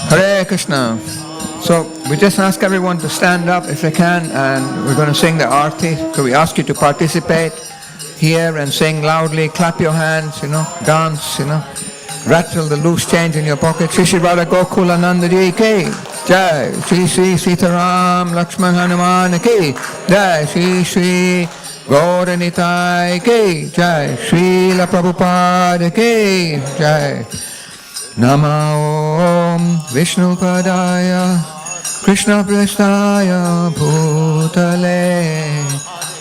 Hare Krishna. So we just ask everyone to stand up if they can, and we're going to sing the Aarti. So we ask you to participate here and sing loudly, clap your hands, dance, rattle the loose change in your pocket. Shri Shri Radha Gokula Nanda Ji ki Jai. Shri Shri Sitaram Lakshman Hanuman ki Jai. Shri Shri Gauranitai ki Jai. Srila Prabhupada ki Jai. Nama Om Vishnu Padaya Krishna Prestaya Bhutale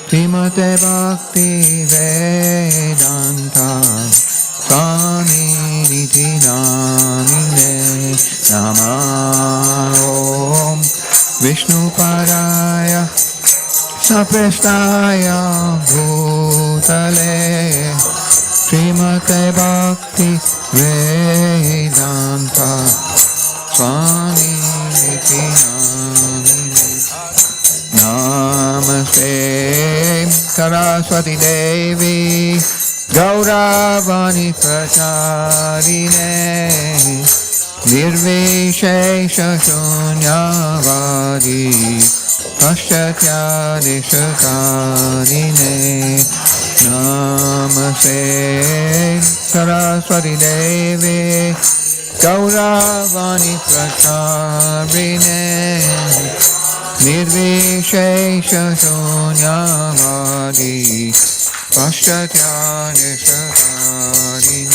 Srimate Bhakti Vedanta Swami Niti Namine. Nama Om Vishnu Padaya Saprestaya Bhutale Srimate Bhakti Vedanta Swami Niti Namine. Namaste Saraswati Devi Gauravani Pracharine Nirvishesha Shunyavadi Paschatya Nishakarine. Namaste Saraswati Devi Gauravani Pracharine Nirvishesha Shunyavadi Paschatya Nishakarine.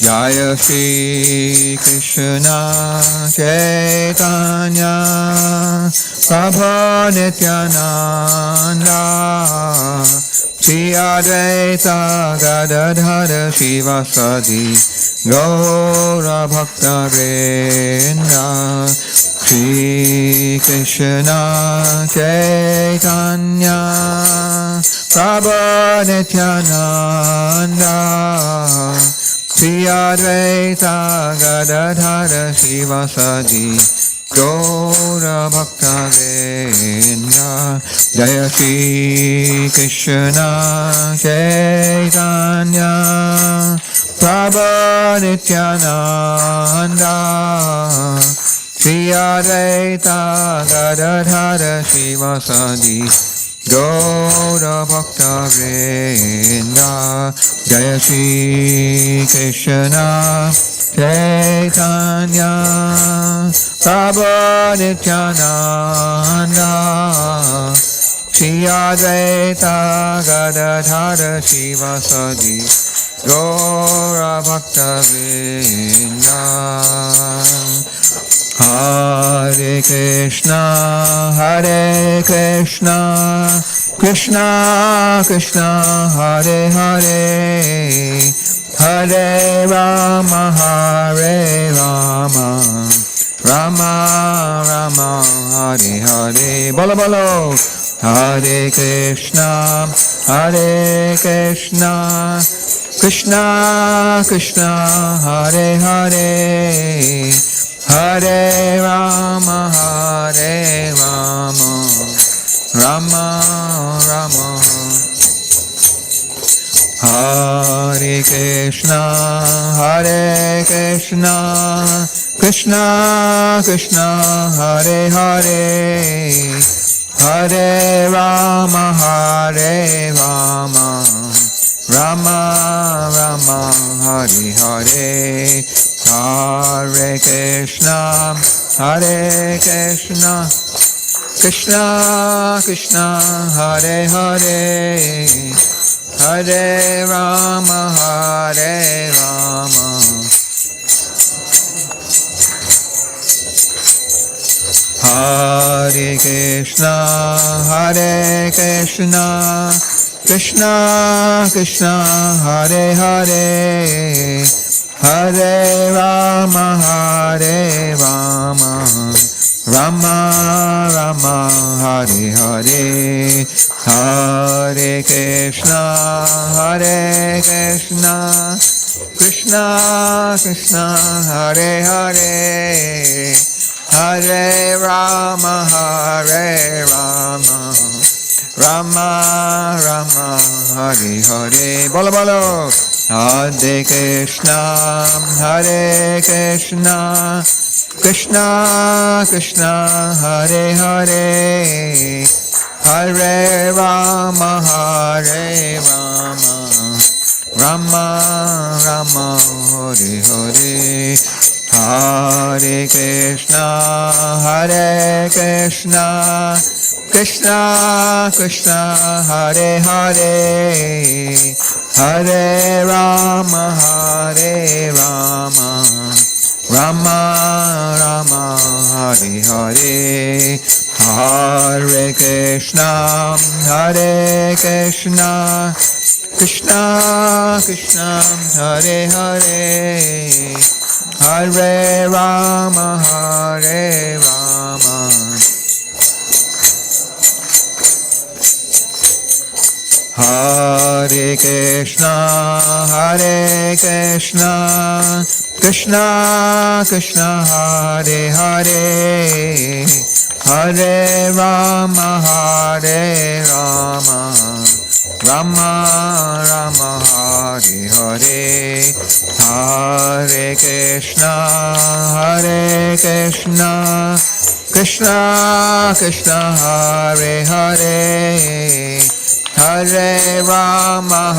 Jaya Shri Krishna Chaitanya Prabhu Nityananda Shri Advaita Gadadhara Shivasadi Gaura Bhakta Vrinda. Shri Krishna Chaitanya Prabhu Nityananda Shri Advaita Gadadhara Shivasadi Gaura Bhakta Vrinda. Jaya Shri Krishna Chaitanya Prabhu Nityananda Shri Advaita Gadadhara Shivasadi Gaura Bhakta Vrinda. Jaya Shri Krishna Chaitanya Prabhu Nityananda Shri Advaita Gadadhara Shivasadi Gaura Bhakta Vrinda. Hare Krishna Krishna Krishna Hare Hare Hare Rama Rama Rama Hare Hare. Bolo bolo. Hare Krishna Krishna Krishna Hare Hare Hare Rama Rama Rama. Hare Krishna Krishna Krishna Hare Hare Hare Rama Rama Rama Hare Hare. Hare Krishna Krishna Krishna Hare Hare Hare Rama Hare Krishna Krishna Krishna Hare Hare Hare Rama Rama Rama Hare Hare, Hare Krishna Krishna Krishna Hare Hare, Hare Rama Rama Rama Hare Hare. Bolo bolo. Hare Krishna Krishna Krishna Hare Hare, Hare Rama Rama Rama Hare Hare, Hare Krishna Krishna Krishna Hare Hare, Hare Rama Rama Rama Hare Hare, Hare Krishna Krishna Krishna Hare Hare, Hare Rama Hare Krishna Krishna Krishna Hare Hare, Hare Rama Rama Rama Hare Hare, Hare Krishna Krishna Krishna Hare Hare, Hare Rama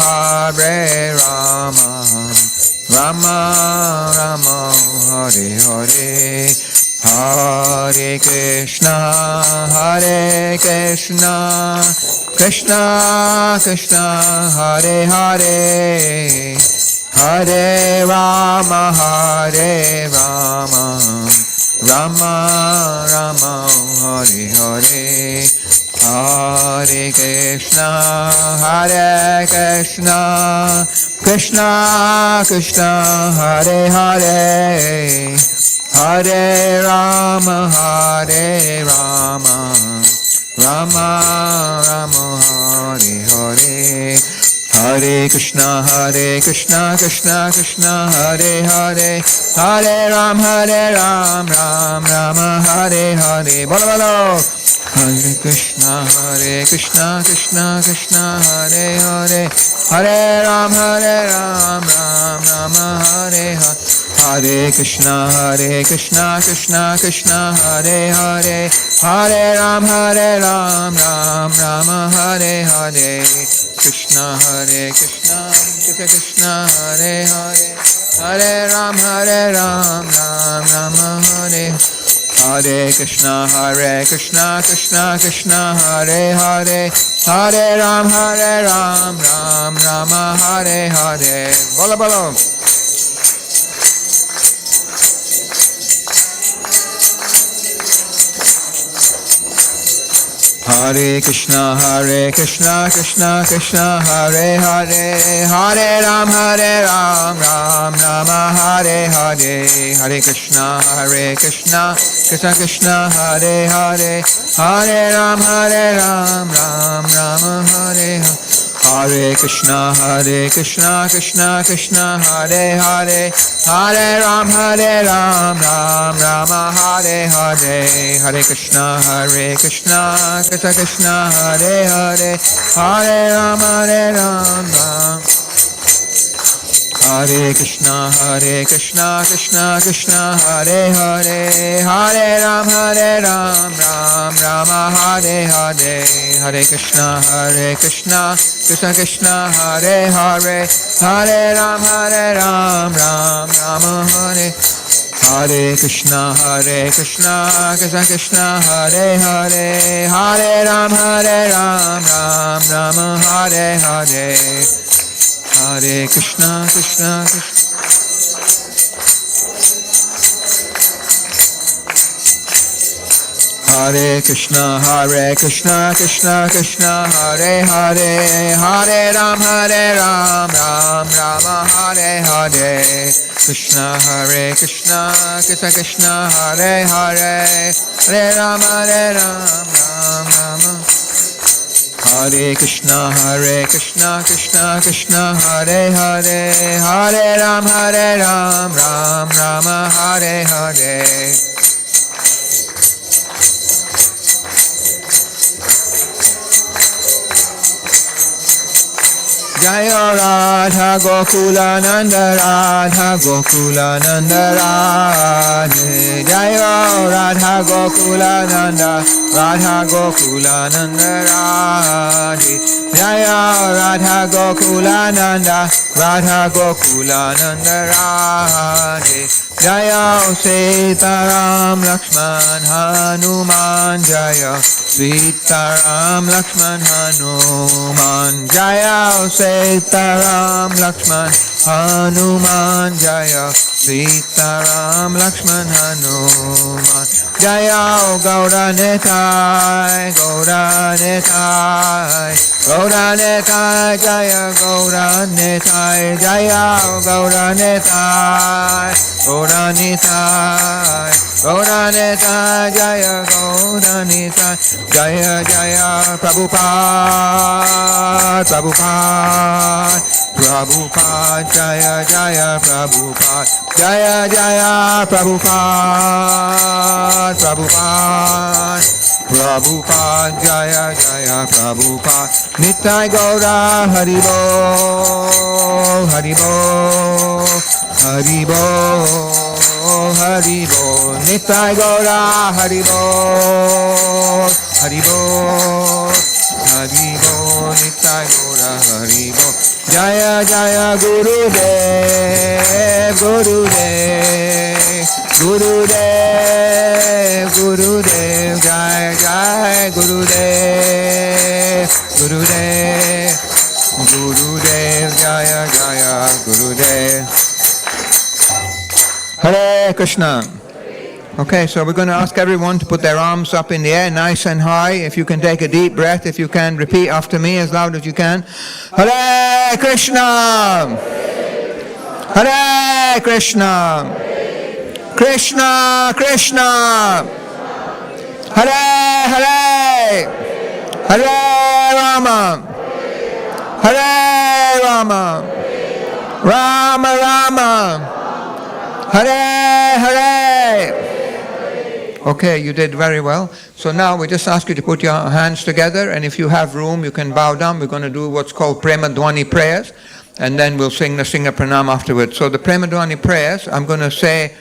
Rama Rama Hare Hare, Hare Krishna Krishna Krishna Hare Hare, Hare Rama Rama Rama Hare Hare, Hare Krishna Krishna Krishna Hare Hare, Hare Rama Rama Rama Hare Hare, Hare Krishna Krishna Krishna Hare Hare, Hare Ram Ram Rama Hare Hare. Bolo bolo. Hare Krishna Krishna Krishna Hare Hare, Hare Ram Rama Hare Hare, Hare Krishna Krishna Krishna Hare Hare, Hare Ram Rama Hare Hare, Krishna Krishna Krishna Hare Hare, Hare Ram Rama Hare, Hare Krishna Krishna Krishna Hare Hare, Hare Ram Rama Hare Hare. Bolo bolo. Hare Krishna Krishna Krishna Hare Hare, Hare Ram Rama Hare Hare, Hare Krishna Krishna Krishna Hare Hare, Hare Ram Rama Hare Hare, Hare Krishna Krishna Hare Hare, Hare Ram Rama Hare Hare, Hare Krishna Krishna Hare Hare, Hare Ram Hare Krishna Krishna Hare Hare, Hare Ram Rama Hare Hare, Hare Krishna Krishna Hare Hare, Hare Ram Rama Hare, Hare Krishna Krishna Hare Hare, Hare Ram Rama Hare Hare, Hare Krishna Hare Krishna, Krishna Krishna, Hare Hare, Hare Ram, Ram Rama, Hare Hare. Krishna, Krishna Krishna, Hare Hare, Hare Ram, Ram Rama. Hare Krishna, Krishna Krishna, Hare Hare, Hare Ram, Ram Rama, Hare Hare. Jaya Radha Gokula Nanda Radha Gokula Nanda Radhe. Jaya Radha Gokula Nanda Radha Gokula Nanda Radhe. Jaya Radha Gokula Nanda Radha Gokula Nanda Radhe. Jaya Sita Ram Lakshman Hanuman Jaya Sita Ram Lakshman Hanuman Jaya Sita Ram Lakshman Hanuman Jaya Sita Ram Lakshman Hanuman Jaya Gaura Nitai Gaura Nitai Gaura Nitai Jaya Gaura Nitai Jaya Gaura Nitai Gaura Nitai Gaura Nitai Jaya Gaura Nitai Jaya Jaya Prabhupada Prabhupada Prabhupada Jaya Jaya Prabhupada Jaya Jaya Prabhupada Prabhupada Prabhupada Jaya Jaya Prabhupada Nitai Gaura Haribo Haribo Haribo Haribo Nitai Gaura Haribo Haribo Haribo Nitai Gaura Haribo Jaya Jaya Gurudev Gurudev Gurudev Gurudev Jaya Jaya Gurudev Gurudev Gurudev Jaya Jaya Gurudev. Hare Krishna. Okay, so we're going to ask everyone to put their arms up in the air, nice and high. If you can take a deep breath, if you can, repeat after me as loud as you can. Hare Krishna! Hare Krishna! Krishna Krishna! Hare Hare! Hare Rama! Hare Rama! Rama Rama! Hare Hare! Okay, you did very well. So now we just ask you to put your hands together, and if you have room, you can bow down. We're going to do what's called Premaduani Prayers, and then we'll sing Nasinga Pranam afterwards. So the Premaduani Prayers, I'm going to say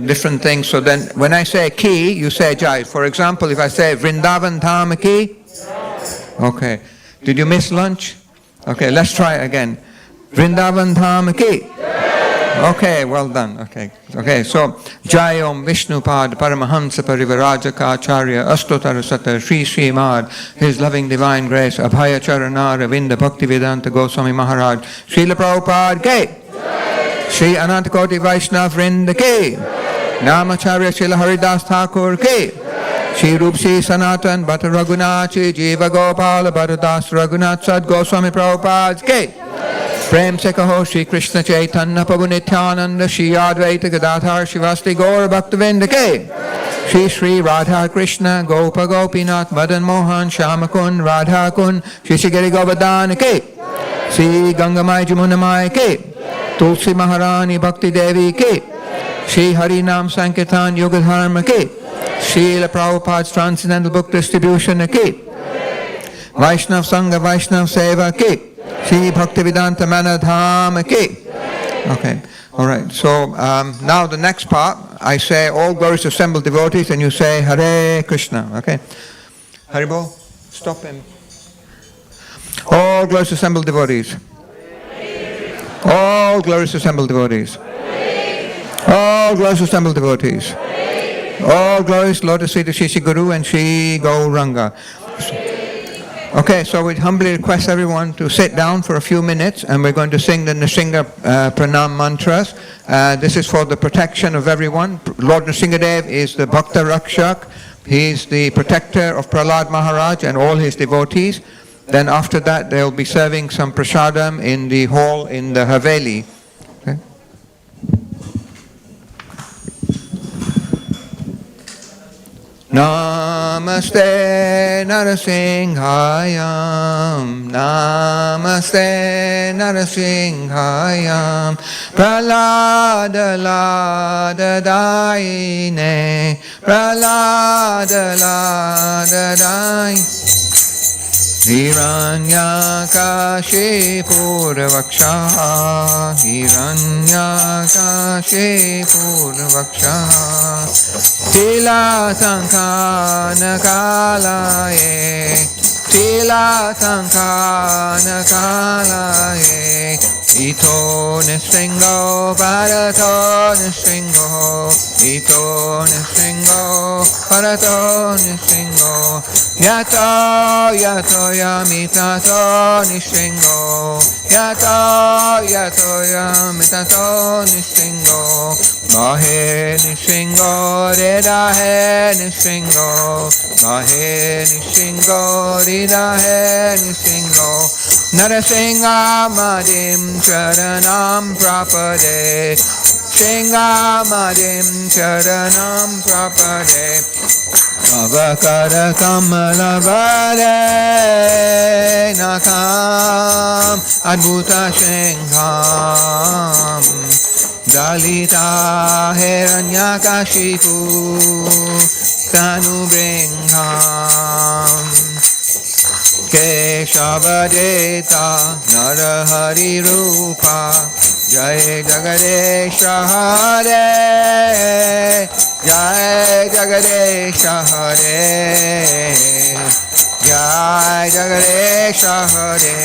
different things. So then when I say ki, you say jai. For example, if I say Vrindavan Dham ki. Okay. Did you miss lunch? Okay, let's try again. Vrindavan Dham ki. Okay, well done. Okay, so Jayom Vishnupad Paramahansa Parivarajaka Acharya Astotara Sata Sri Srimad, His Loving Divine Grace, Abhaya Charana Ravinda Bhaktivedanta Goswami Maharaj, Srila Prabhupada Ke, Sri Anantakoti Vaishnav Vrinda Ke, Namacharya Srila Haridas Thakur Ke, Sri Rupsi Sanatan Bhatta Raghunathi Jiva Gopala Bhattadas Raghunath Sad Goswami Prabhupada Ke, Prem se kaho Shri Krishna Chaitanya Prabhu Nityananda Shri Advaita Gadadhar Shivasti Gaura Bhaktivedanta Ke, Shri Radha Krishna Gopa Gopinath Madan Mohan Shamakun Radha Kun Shri Shigari Govardhana Ke, Shri Gangamai Jamunamai Ke, Tulsi Maharani Bhakti Devi Ke, Shri Harinam Sankirtan Yoga Dharma Ke, Srila Prabhupada's Transcendental Book Distribution Ke, Vaishnav Sangha Vaishnav Seva Ke, Shri Bhaktivedanta Manor Dham Ki. Okay, all right. So now the next part, I say all glories to assembled devotees, and you say Hare Krishna. Okay, Haribol, stop him. All glories to assembled devotees. All glories to assembled devotees. All glories to assembled devotees. All glories, Lord of Sri Shishi Guru and Sri Gauranga. Okay, so we humbly request everyone to sit down for a few minutes, and we're going to sing the Nasinga Pranam mantras. This is for the protection of everyone. Lord Nasingadev is the Bhakta Rakshak. He's the protector of Prahlad Maharaj and all his devotees. Then after that, they'll be serving some prasadam in the hall in the Haveli. Okay. Namaste Narasinghayam, Namaste Narasinghayam, Prahlada Lada Daine, Prahlada Lada Daine. Hiranyakashipurvakshaha, Hiranyakashipurvakshaha, Tilasankanakalaye, Tilasankanakalaye, Ito Nisringo, Bharato Nisringo, Ito Nisringo, Bharato Nisringo, Yato Yato Yamitato Nisringo, Yato Yato Yamitato Nisringo, Mahe Nisringo, Reda He Nisringo, Mahe Nisringo, Reda He Nisringo, Narasinga Madim Charanam Prapade, Singa Madim Charanam Prapade, Avakara Kamala Vare Nakam Adbhuta Singham, Dalita Hiranyakashipu Tanu Bringham, Keshavadeta Narahari Rupa, Jai Jagadesha Hare, Jai Jagadesha Hare, Jai Jagadesha Hare,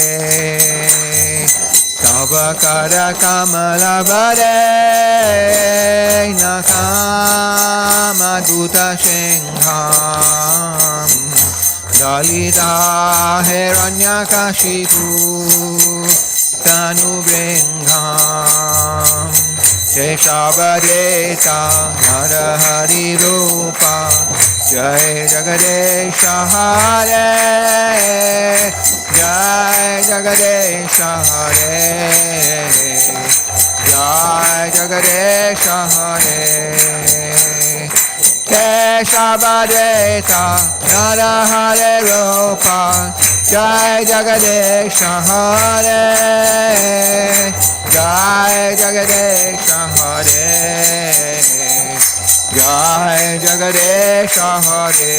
Tavakara Kamala Vare Nakam Adbhuta Singham, Dalita Hiranyakashipu Tanu Bringham, Keshavadeta Narahari Rupa, Jai Jagadesha Hare, Jai Jagadesha Hare, Jai Jagadesha Hare, Keshavadeta Narahari Rupa, Jai Jagadesha Hare, Jai Jagadesha Hare, Jai Jagadesha Hare,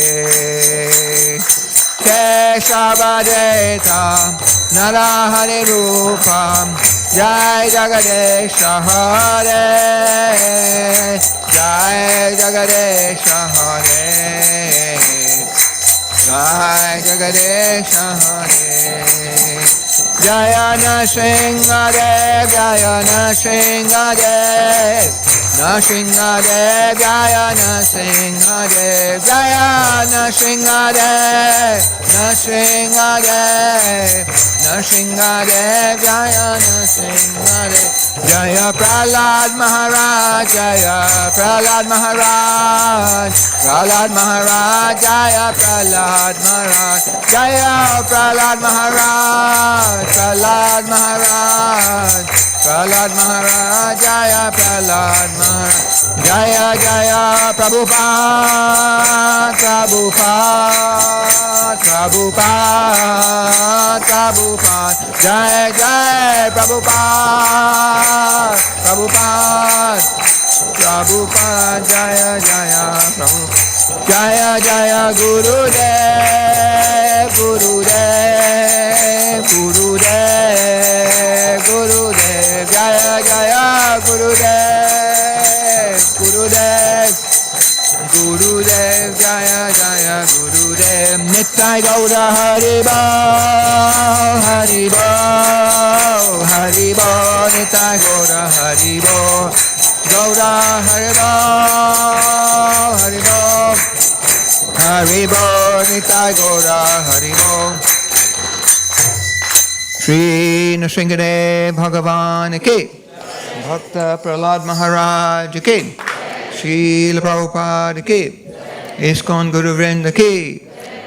Keshavadeta Narahari Rupa, Jai Jagadesha Hare, Jai Jagadesha Hare, Jai Jagadesha Hare, Jaya Nasingadev, Jaya Nasingadev, Nasingadev, Jaya Nasingadev, Jaya Nasingadev, Nasingadev, Nasingadev, Jaya Nasingadev, Jaya Prahlad Maharaj, Jaya Prahlad Maharaj, Prahlad Maharaj, Jaya Prahlad Maharaj, Jaya Prahlad Maharaj, Prahlad Maharaj, Prahlad Maharaj, Jaya Prahlad Maharaj, Jaya Jaya Prabhupada, Prabhupada, Prabhupada, Prabhupada, Jaya Jaya Prabhupada, Prabhupada, Prabhupada, Jaya Jaya Prabhupada, Jaya Jaya Gurudev, Gurudev, Gurudev, Gurudev, Jaya Jaya Gurudev, Gurudev, Gurudev, Jaya Jaya Gurudev, Nittai Gaura Haribo, Haribo, Haribo, Nittai Gaura Haribo, Gaura Haribo, Haribo, Haribo, Nittai Gaura Haribo, Shri Nasinga Bhagavan ki, Bhakta Prahlad Maharaj ki, Srila Prabhupada ki, ISKCON Guru Vrinda ki,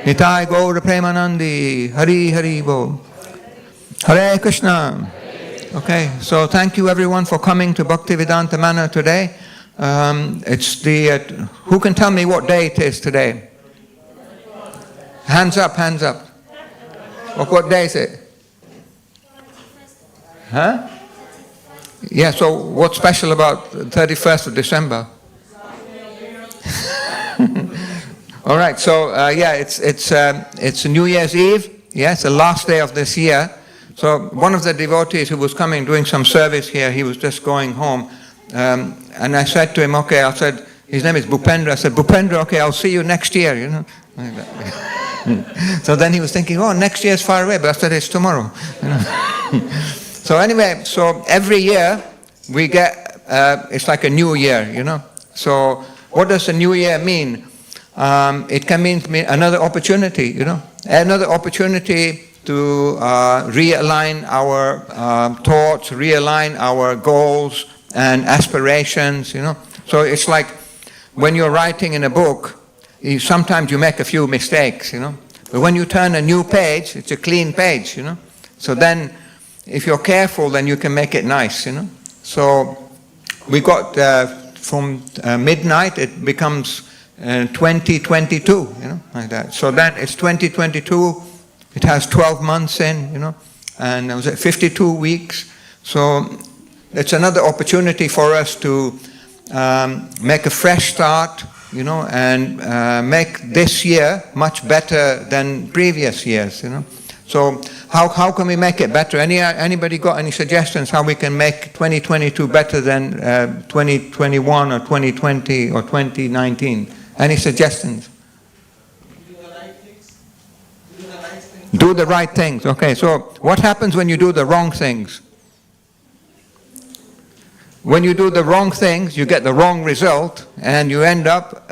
Nitai Gaura Premanandi, Hari Hari Bo. Hare Krishna. Okay, so thank you everyone for coming to Bhaktivedanta Manor today. It's the, who can tell me what day it is today? Hands up, hands up. What day is it? Huh? Yeah, so what's special about the 31st of December? All right, so yeah, it's New Year's Eve. Yeah, it's the last day of this year. So one of the devotees who was coming, doing some service here, he was just going home. And I said to him, okay, I said, his name is Bhupendra. I said, Bhupendra, okay, I'll see you next year, you know. So then he was thinking, oh, next year's far away, but I said, it's tomorrow. You know? So anyway, so every year we get, it's like a new year, you know. So what does a new year mean? It can mean another opportunity, you know. Another opportunity to realign our thoughts, realign our goals and aspirations, you know. So it's like when you're writing in a book, sometimes you make a few mistakes, you know. But when you turn a new page, it's a clean page, you know. So then, if you're careful, then you can make it nice, you know. So we got from midnight, it becomes 2022, you know, like that. So then it's 2022. It has 12 months in, you know, and it was 52 weeks. So it's another opportunity for us to make a fresh start, you know, and make this year much better than previous years, you know. So how can we make it better? Anybody got any suggestions how we can make 2022 better than 2021 or 2020 or 2019? Any suggestions? Do the right things. Okay, so what happens when you do the wrong things? When you do the wrong things, you get the wrong result, and you end up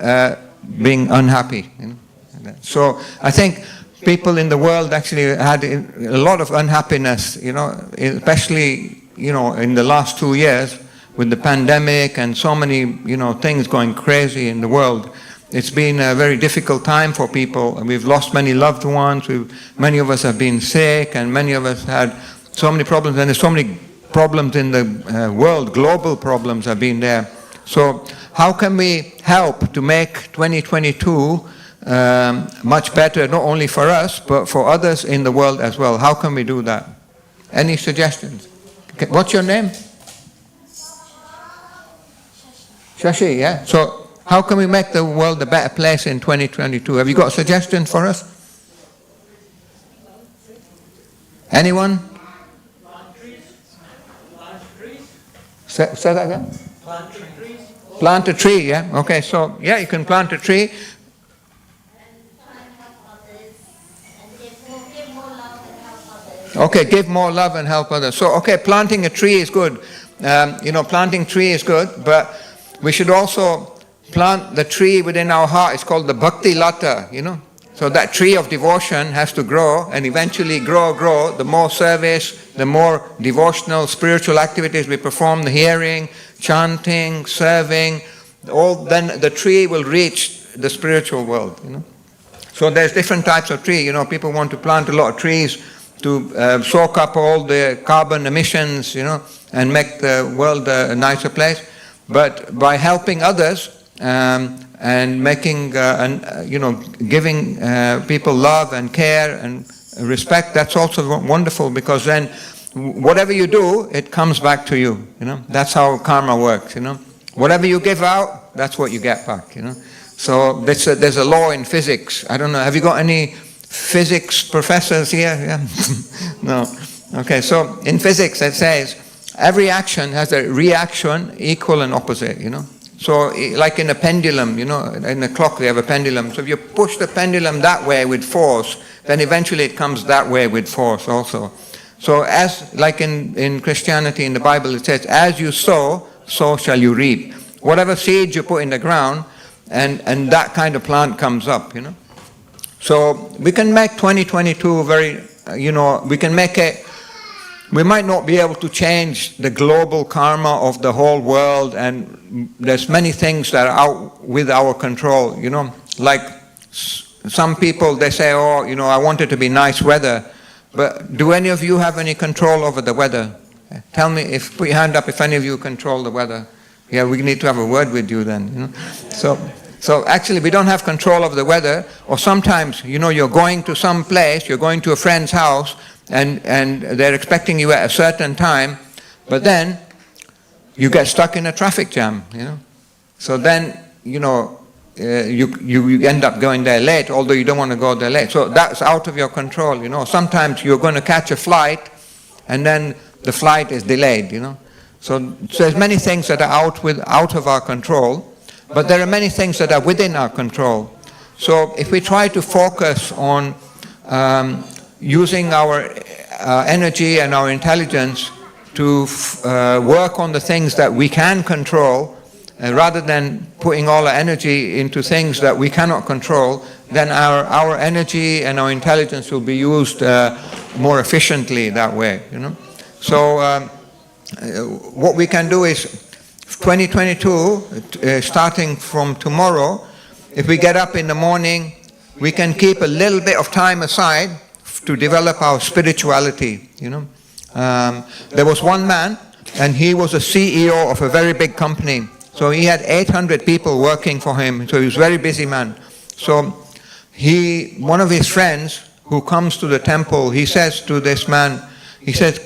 being unhappy. You know? So I think people in the world actually had a lot of unhappiness, you know, especially, you know, in the last 2 years with the pandemic and so many, you know, things going crazy in the world. It's been a very difficult time for people, and we've lost many loved ones. Many of us have been sick, and many of us had so many problems, and there's so many problems in the world. Global problems have been there. So how can we help to make 2022 much better, not only for us, but for others in the world as well? How can we do that? Any suggestions? Okay, what's your name? Shashi, yeah? So how can we make the world a better place in 2022? Have you got a suggestion for us? Anyone? Plant trees. Plant trees. Say that again? Plant trees. Plant a tree, yeah? Okay, so, yeah, you can plant a tree. Okay, give more love and help others. So, okay, planting a tree is good. You know, planting tree is good, but we should also plant the tree within our heart. It's called the Bhakti Lata, you know. So that tree of devotion has to grow and eventually grow. The more service, the more devotional, spiritual activities we perform, the hearing, chanting, serving, all, then the tree will reach the spiritual world, you know. So there's different types of tree. You know, people want to plant a lot of trees to soak up all the carbon emissions, you know, and make the world a nicer place. But by helping others, and making, you know, giving people love and care and respect, that's also wonderful, because then whatever you do, it comes back to you, you know. That's how karma works, you know. Whatever you give out, that's what you get back, you know. So there's a law in physics. I don't know, have you got any physics professors here? Yeah. No. Okay, so in physics it says every action has a reaction equal and opposite, you know. So like in a pendulum, you know, in a clock we have a pendulum. So if you push the pendulum that way with force, then eventually it comes that way with force also. So as, like in Christianity, in the Bible, it says, as you sow, so shall you reap. Whatever seeds you put in the ground, and that kind of plant comes up, you know. So we can make 2022 very, you know, we can make it we might not be able to change the global karma of the whole world, and there's many things that are out with our control, you know. Like some people, they say, oh, you know, I want it to be nice weather. But do any of you have any control over the weather? Tell me, put your hand up if any of you control the weather. Yeah, we need to have a word with you then, you know. So actually we don't have control over the weather. Or sometimes, you know, you're going to some place, you're going to a friend's house, and they're expecting you at a certain time, but then you get stuck in a traffic jam, you know. So then, you know, you end up going there late, although you don't want to go there late. So that's out of your control, you know. Sometimes you're going to catch a flight, and then the flight is delayed, you know. So there's many things that are out of our control, but there are many things that are within our control. So if we try to focus on using our energy and our intelligence to work on the things that we can control, rather than putting all our energy into things that we cannot control, then our energy and our intelligence will be used more efficiently that way, you know. So what we can do is 2022, starting from tomorrow, if we get up in the morning, we can keep a little bit of time aside to develop our spirituality, you know. There was one man, and he was a CEO of a very big company. So he had 800 people working for him, so he was a very busy man. So one of his friends who comes to the temple, he says to this man, he says,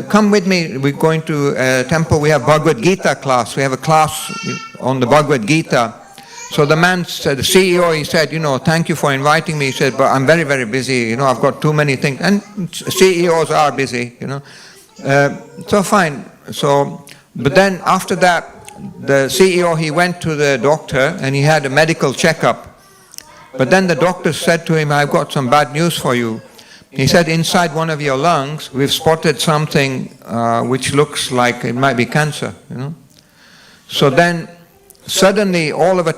come with me, we're going to a temple, we have Bhagavad Gita class, we have a class on the Bhagavad Gita. So the man said, the CEO, he said, you know, thank you for inviting me. He said, but I'm very, very busy, you know, I've got too many things. And CEOs are busy, you know. So fine. So, but then after that, the CEO, he went to the doctor and he had a medical checkup. But then the doctor said to him, I've got some bad news for you. He said, inside one of your lungs, we've spotted something which looks like it might be cancer, you know. So then suddenly, all of a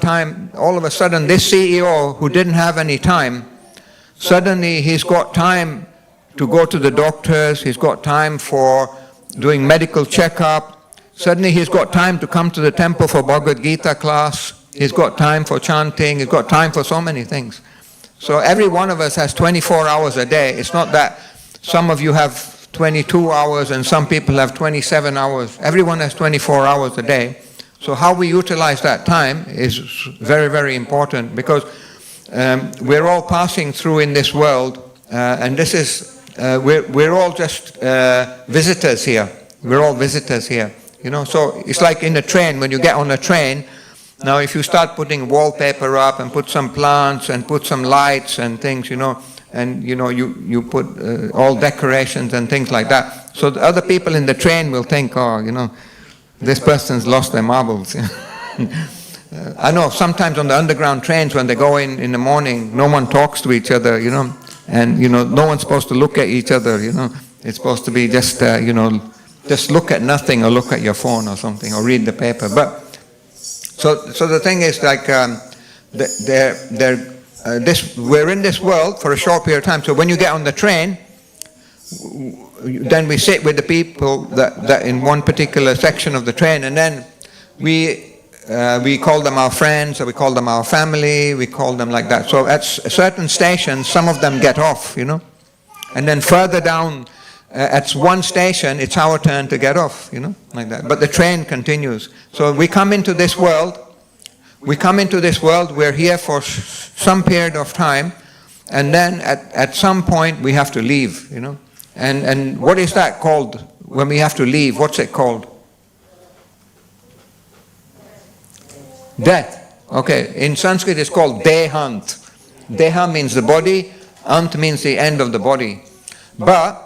sudden, this CEO who didn't have any time, suddenly he's got time to go to the doctors, he's got time for doing medical checkup, suddenly he's got time to come to the temple for Bhagavad Gita class, he's got time for chanting, he's got time for so many things. So every one of us has 24 hours a day. It's not that some of you have 22 hours and some people have 27 hours. Everyone has 24 hours a day. So how we utilize that time is very, very important, because we're all passing through in this world, and this is, we're all just visitors here. We're all visitors here, you know. So it's like in a train, when you get on a train, now if you start putting wallpaper up and put some plants and put some lights and things, you know, and you know, you put all decorations and things like that. So the other people in the train will think, oh, you know, this person's lost their marbles. I know sometimes on the underground trains when they go in the morning, no one talks to each other, you know, and you know, no one's supposed to look at each other, you know. It's supposed to be just, you know, just look at nothing or look at your phone or something or read the paper. But so the thing is, like, we're in this world for a short period of time. So when you get on the train, then we sit with the people that in one particular section of the train, and then we call them our friends, or we call them our family, we call them like that. So at certain stations, some of them get off, you know, and then further down at one station, it's our turn to get off, you know, like that. But the train continues. So we come into this world, we're here for some period of time, and then at some point we have to leave, you know. And what is that called when we have to leave? What's it called? Death. Okay, in Sanskrit it's called dehant. Deha means the body, ant means the end of the body. But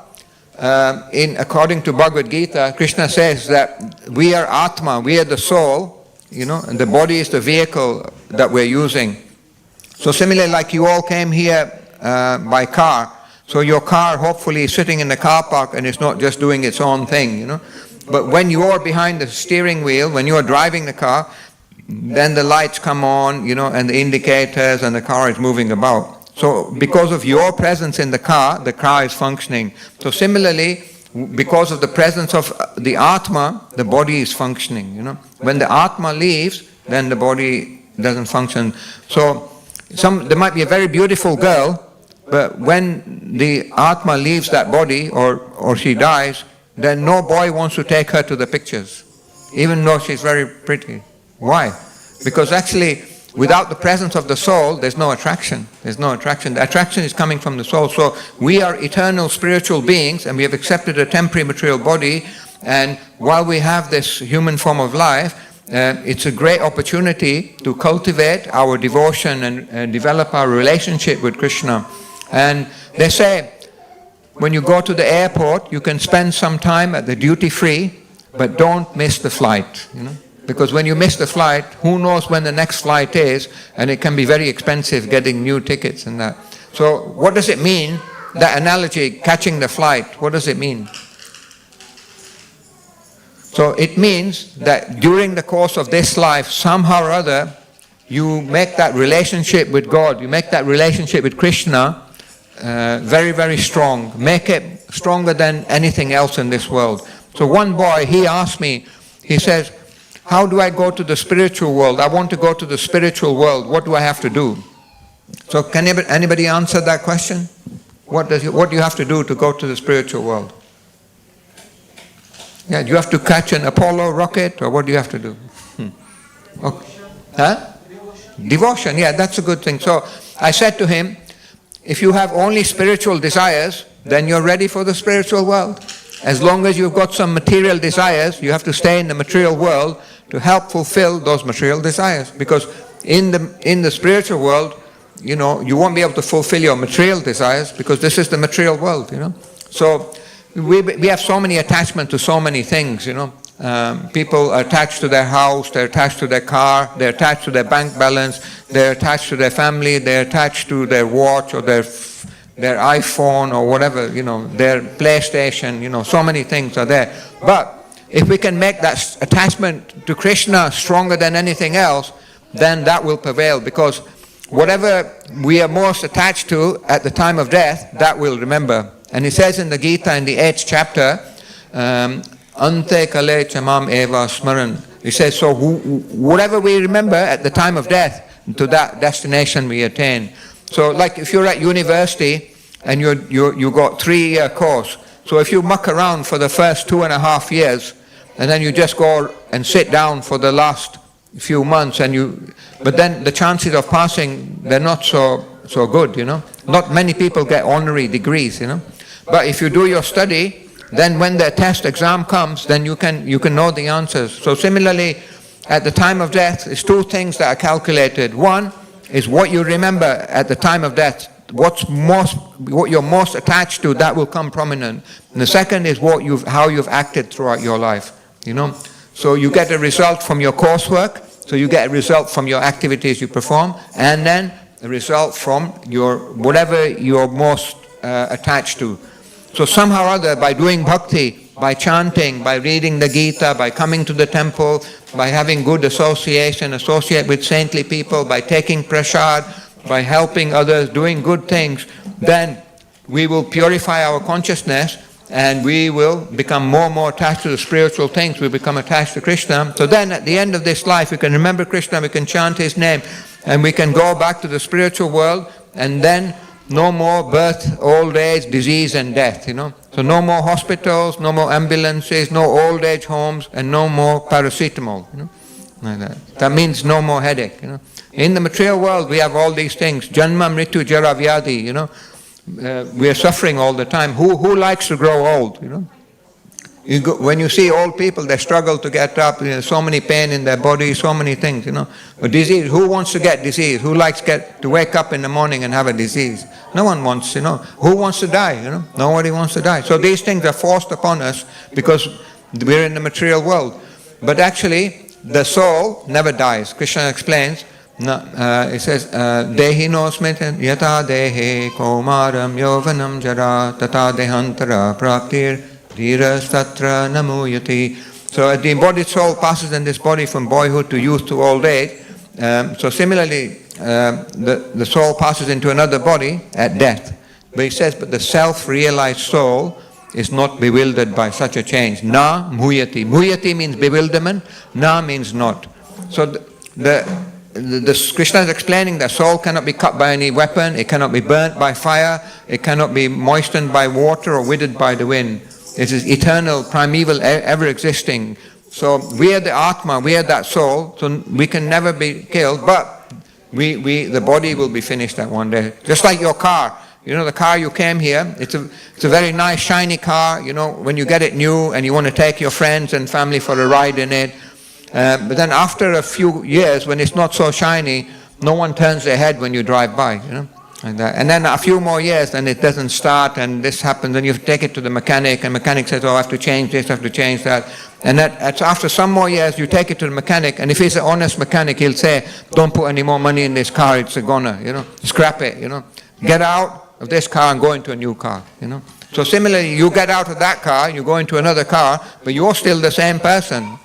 according to Bhagavad Gita, Krishna says that we are Atma, we are the soul, you know, and the body is the vehicle that we're using. So similarly, like you all came here by car, so your car hopefully is sitting in the car park and it's not just doing its own thing, you know. But when you are behind the steering wheel, when you are driving the car, then the lights come on, you know, and the indicators, and the car is moving about. So because of your presence in the car is functioning. So similarly, because of the presence of the Atma, the body is functioning, When the Atma leaves, then the body doesn't function. So there might be a very beautiful girl, but when the Atma leaves that body or she dies, then no boy wants to take her to the pictures, even though she's very pretty. Why? Because actually, without the presence of the soul, there's no attraction. There's no attraction. The attraction is coming from the soul. So we are eternal spiritual beings, and we have accepted a temporary material body. And while we have this human form of life, it's a great opportunity to cultivate our devotion and develop our relationship with Krishna. And they say, when you go to the airport, you can spend some time at the duty free, but don't miss the flight, Because when you miss the flight, who knows when the next flight is, and it can be very expensive getting new tickets and that. So what does it mean, that analogy, catching the flight, what does it mean? So it means that during the course of this life, somehow or other, you make that relationship with God, you make that relationship with Krishna very, very strong. Make it stronger than anything else in this world. So one boy, he asked me, he says, how do I go to the spiritual world? I want to go to the spiritual world. What do I have to do? So can anybody answer that question? What do you have to do to go to the spiritual world? Yeah, do you have to catch an Apollo rocket, or what do you have to do? Okay. Huh? Devotion, yeah, that's a good thing. So I said to him, if you have only spiritual desires, then you're ready for the spiritual world. As long as you've got some material desires, you have to stay in the material world to help fulfill those material desires. Because in the spiritual world, you won't be able to fulfill your material desires, because this is the material world, So we have so many attachments to so many things, People are attached to their house, they're attached to their car, they're attached to their bank balance, they're attached to their family, they're attached to their watch or their iPhone or whatever, their PlayStation, so many things are there. But if we can make that attachment to Krishna stronger than anything else, then that will prevail, because whatever we are most attached to at the time of death, that we'll remember. And it says in the Gita in the 8th chapter, Ante kale chamam eva smaran. It says, so whatever we remember at the time of death, to that destination we attain. So like if you're at university and you got 3-year course, so if you muck around for the first 2.5 years, and then you just go and sit down for the last few months, but then the chances of passing, they're not so good, Not many people get honorary degrees, But if you do your study, then when the test exam comes, then you can know the answers. So similarly, at the time of death, it's 2 things that are calculated. One is what you remember at the time of death. What you're most attached to, that will come prominent. And the second is how you've acted throughout your life. So you get a result from your coursework. So you get a result from your activities you perform, and then a result from whatever you're most attached to. So somehow or other, by doing bhakti, by chanting, by reading the Gita, by coming to the temple, by having good associate with saintly people, by taking prasad, by helping others, doing good things, then we will purify our consciousness, and we will become more and more attached to the spiritual things. We become attached to Krishna. So then at the end of this life, we can remember Krishna, we can chant his name, and we can go back to the spiritual world, and then no more birth, old age, disease and death, So no more hospitals, no more ambulances, no old age homes, and no more paracetamol, Like that. That means no more headache, In the material world, we have all these things. Janma, mritu, jara, vyadi, we are suffering all the time. Who likes to grow old, when you see old people, they struggle to get up, so many pain in their body, so many things, But disease, who wants to get disease? Who likes to wake up in the morning and have a disease? No one wants, Who wants to die, Nobody wants to die. So these things are forced upon us because we're in the material world. But actually, the soul never dies. Krishna explains, it says, Dehi no smritan yata dehe komaram yovanam jara tata dehantara praktir dhiras tatra namuyati. So the embodied soul passes in this body from boyhood to youth to old age. So similarly, the soul passes into another body at death. But he says, but the self-realized soul is not bewildered by such a change. Na muyati. Muyati means bewilderment, na means not. So the Krishna is explaining that soul cannot be cut by any weapon, it cannot be burnt by fire, it cannot be moistened by water or withered by the wind. It is eternal, primeval, ever existing. So we are the Atma, we are that soul, so we can never be killed, but the body will be finished at one day. Just like your car. You know, the car you came here, it's a very nice shiny car, you know, when you get it new and you want to take your friends and family for a ride in it. But then after a few years, when it's not so shiny, no one turns their head when you drive by, you know. Like that. And then a few more years, and it doesn't start, and this happens, and you take it to the mechanic, and mechanic says, oh, I have to change this, I have to change that. And that's after some more years, you take it to the mechanic, and if he's an honest mechanic, he'll say, don't put any more money in this car, it's a goner, you know, scrap it, you know. Get out of this car and go into a new car, you know. So similarly, you get out of that car, you go into another car, but you're still the same person.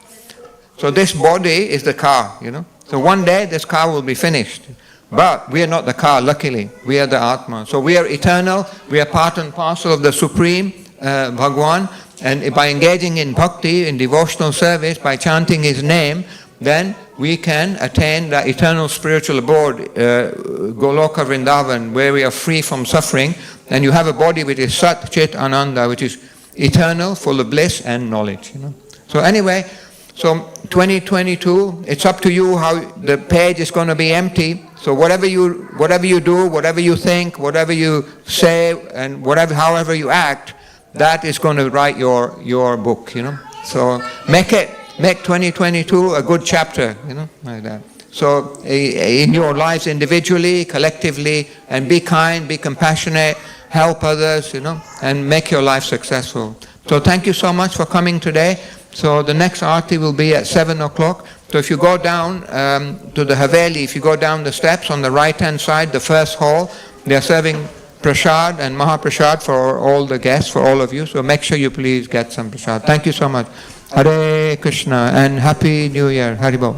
So this body is the car, you know. So one day this car will be finished. But we are not the car, luckily. We are the Atma. So we are eternal, we are part and parcel of the Supreme Bhagwan. And by engaging in bhakti, in devotional service, by chanting his name, then we can attain the eternal spiritual abode, Goloka Vrindavan, where we are free from suffering. And you have a body which is Sat Chit Ananda, which is eternal, full of bliss and knowledge. You know? So anyway, so 2022, it's up to you how the page is going to be empty. So whatever you do, whatever you think, whatever you say, and however you act, that is going to write your book, you know. So make 2022 a good chapter, you know, like that. So in your lives individually, collectively, and be kind, be compassionate, help others, you know, and make your life successful. So thank you so much for coming today. So the next arti will be at 7 o'clock. So if you go down to the Haveli, if you go down the steps on the right-hand side, the first hall, they are serving prasad and Mahaprasad for all the guests, for all of you. So make sure you please get some prasad. Thank you so much. Hare Krishna and Happy New Year. Haribol.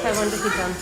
I want to keep on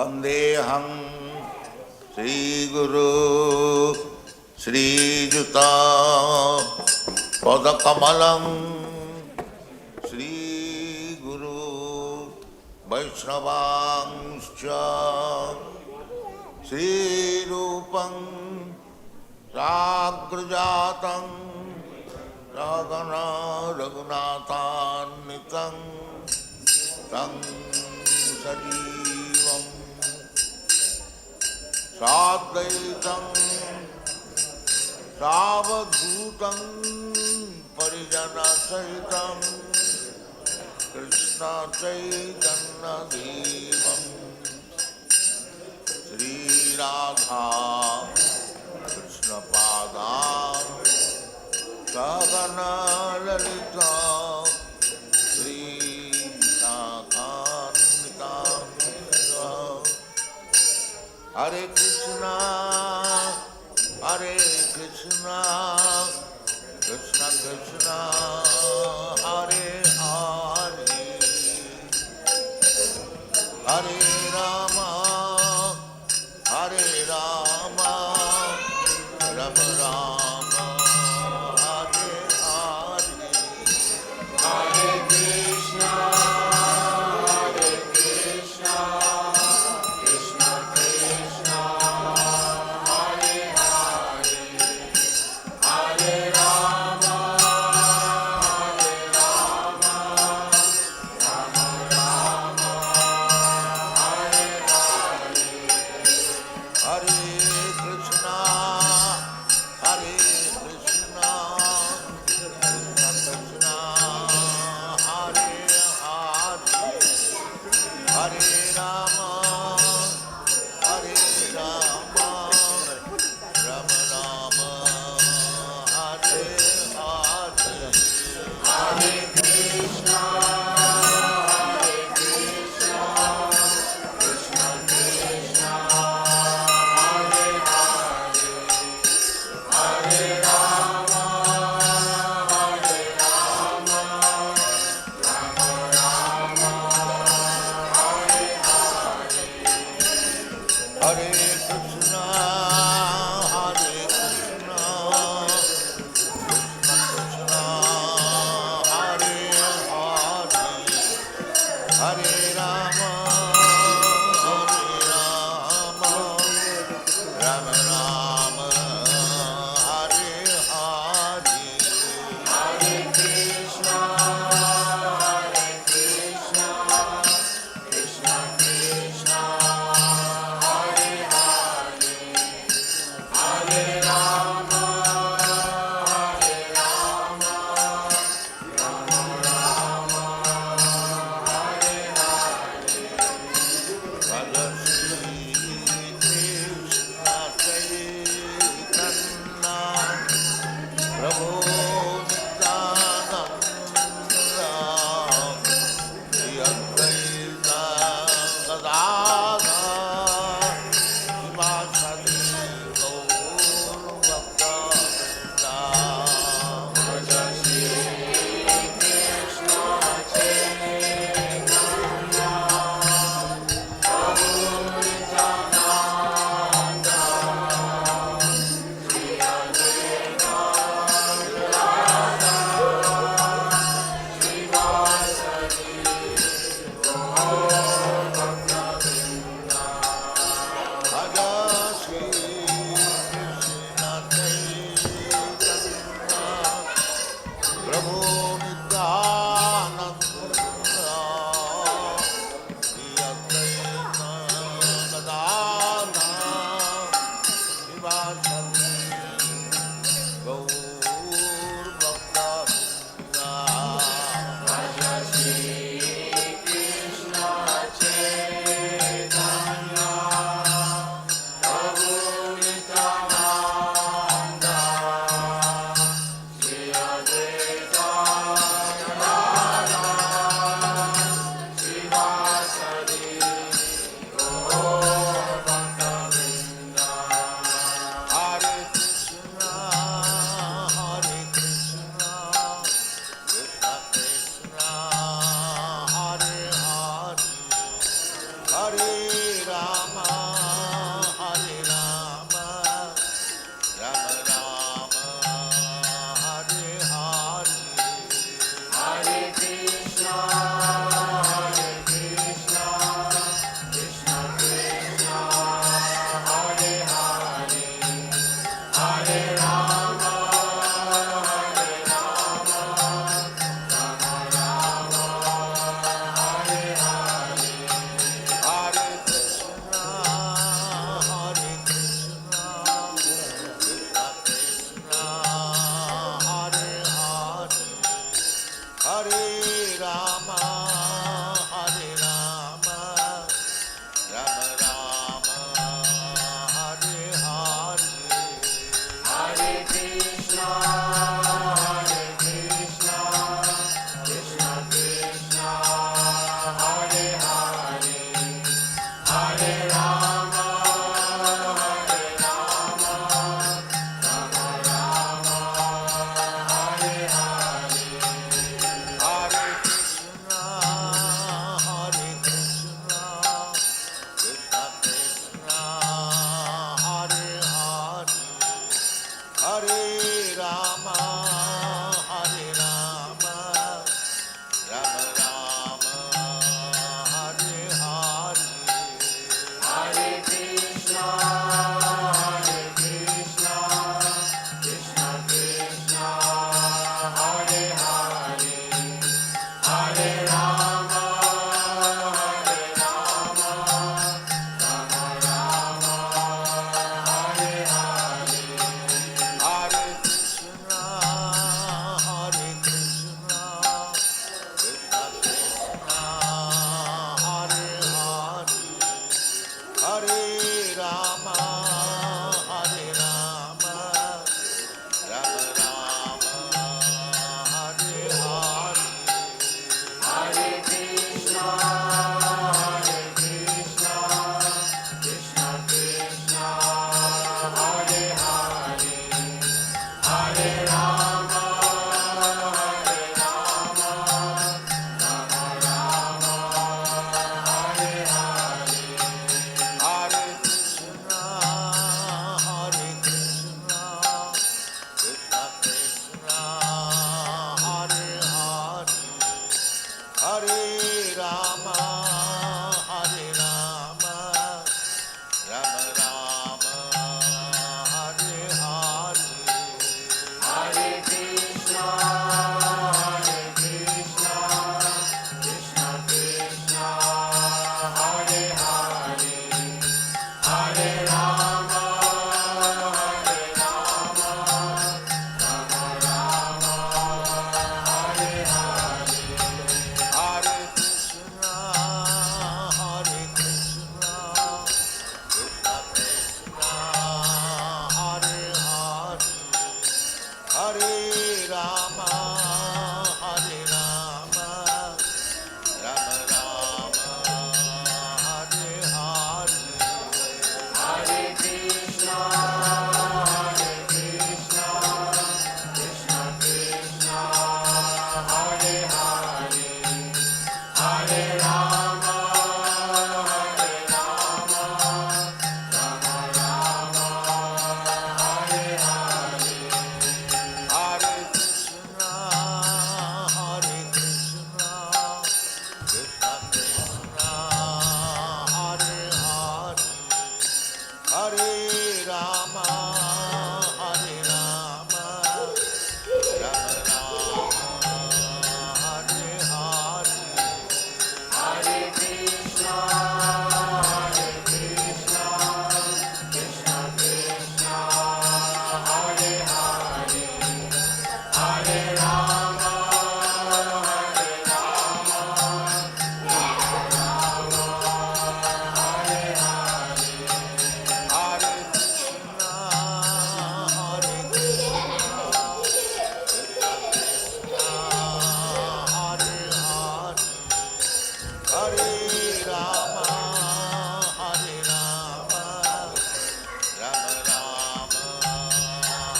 Vandeham Sri Guru Sri Juta Padakamalam Vaishnavangscha Sri Rupam Sagrajatam Ragana Raghunathannitam Tam Sajivam Sadvaitam Savadhutam Parijana Sahitam Krishna Chaitanya Devam Sri Radha Krishna Padam Sagana Lalita Sri Sakanitam Hare Krishna Hare Krishna Krishna Krishna Hare Hare Hare Rama Hare Rama Rama Rama Hare Hare Hare Krishna Hare Krishna Krishna Krishna Hare Hare Hare Rama Hare Rama Rama Rama Hare Hare Hare Krishna Hare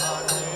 Hare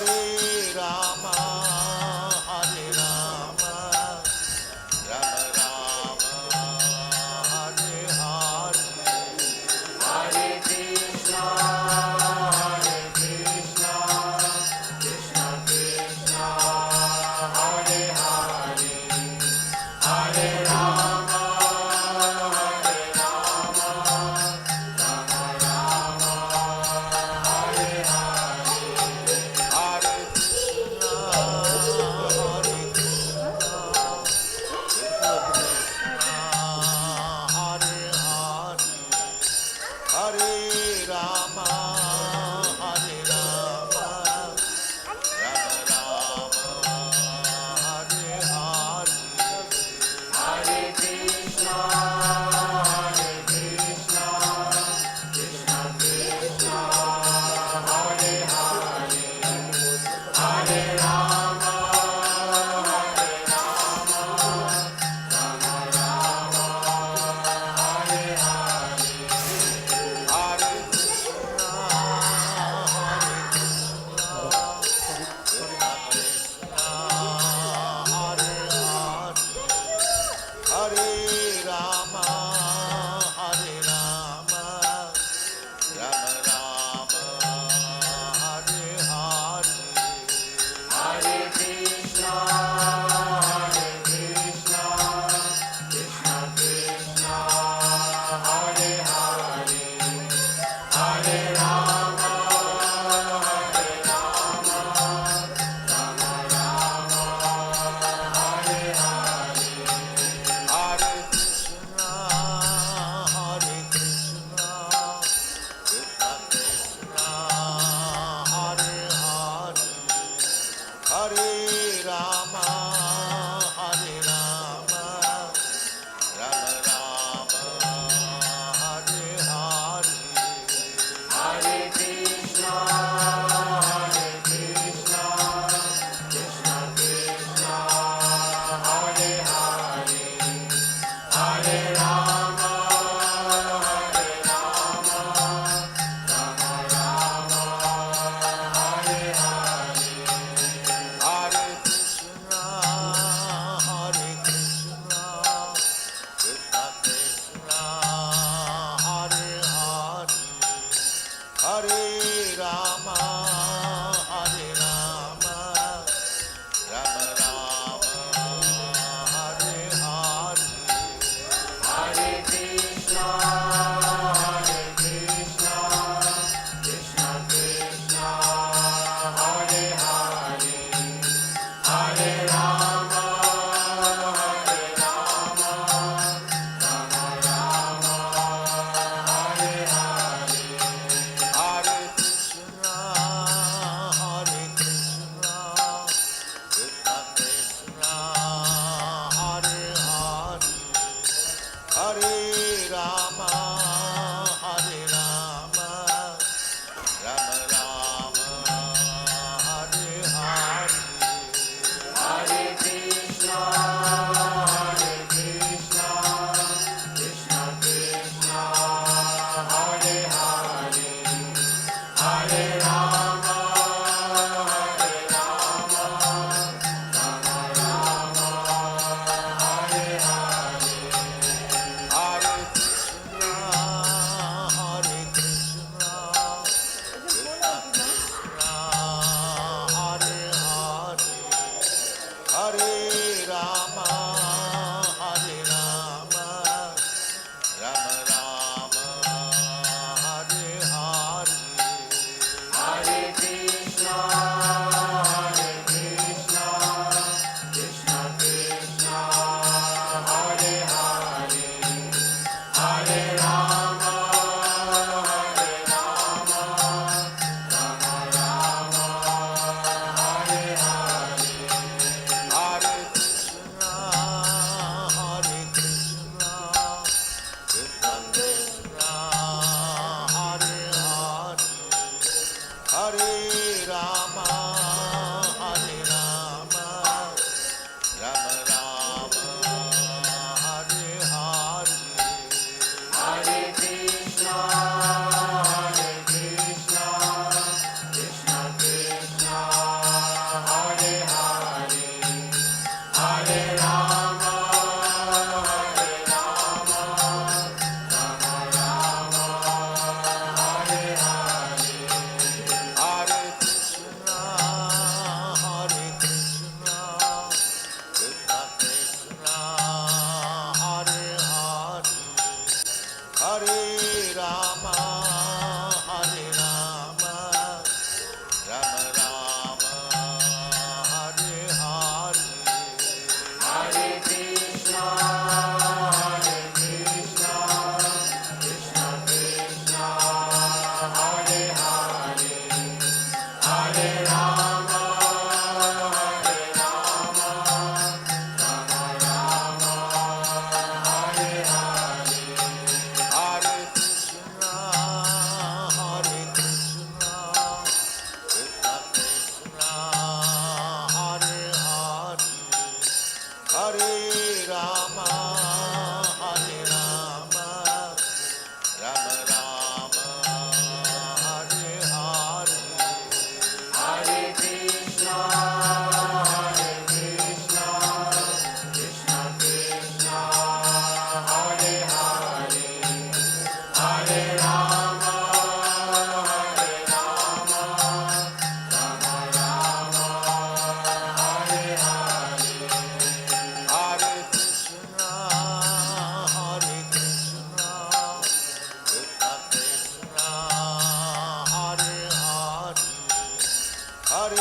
Hare Rama, Hare Rama, Rama Rama, Hare Hare. Hare Krishna, Krishna Krishna, Hare Hare, Hare Rama, Rama Rama, Hare Hare. Hare Krishna,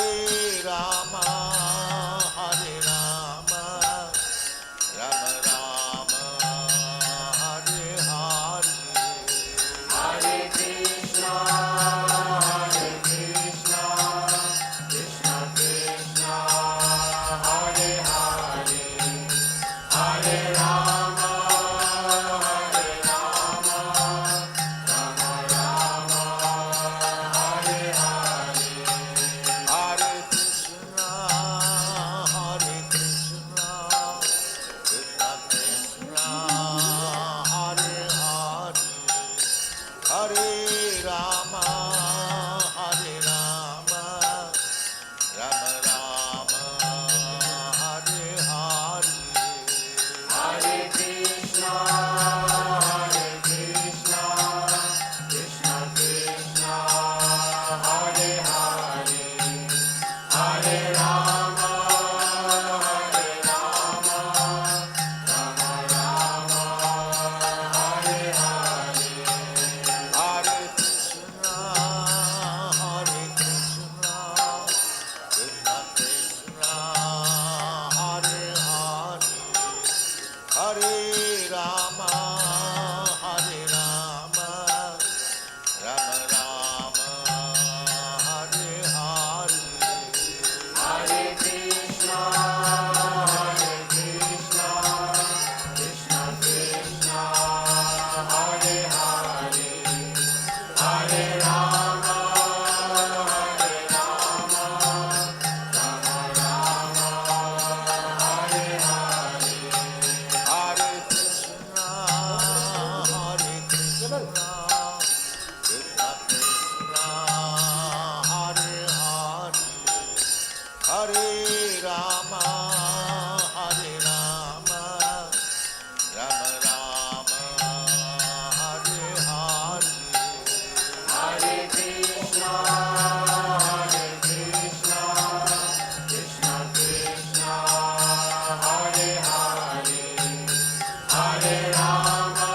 Hare Rama, Hare Rama, Rama Rama, Hare Hare. Hare Krishna, Krishna Krishna, Hare Hare, Hare Rama, Rama Rama, Hare Hare. Hare Krishna, Krishna Krishna, Hare Hare, Hare Rama, Rama Rama, Hare Hare. Hare Krishna, Krishna Krishna, Hare Hare, Hare Rama, Rama Rama, Hare Hare. Hare Krishna, Krishna Krishna, Hare Hare, Hare Rama, Rama Rama, Hare Hare. Hare Krishna, Krishna Krishna, Hare Hare, Hare Rama, Hare Hare. Hare Krishna, Krishna Krishna, Hare Hare, Hare Rama, Rama Rama, Hare Hare. Hare Krishna, Krishna Krishna, Hare Hare, Hare Rama,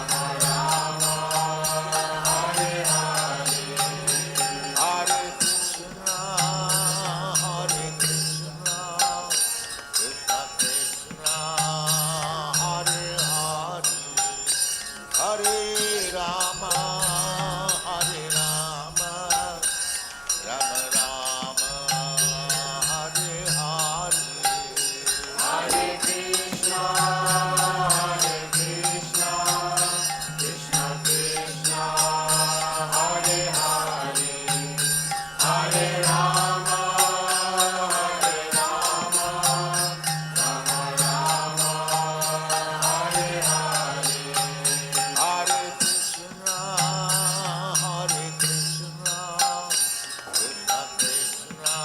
Rama Rama, Hare Hare. Hare Krishna, Krishna Krishna, Hare Hare, Hare Rama, Rama Rama, Hare Hare. Hare Krishna, Krishna Krishna, Hare Hare, Hare Rama, Rama Rama, Hare Hare. Hare Krishna, Krishna Krishna,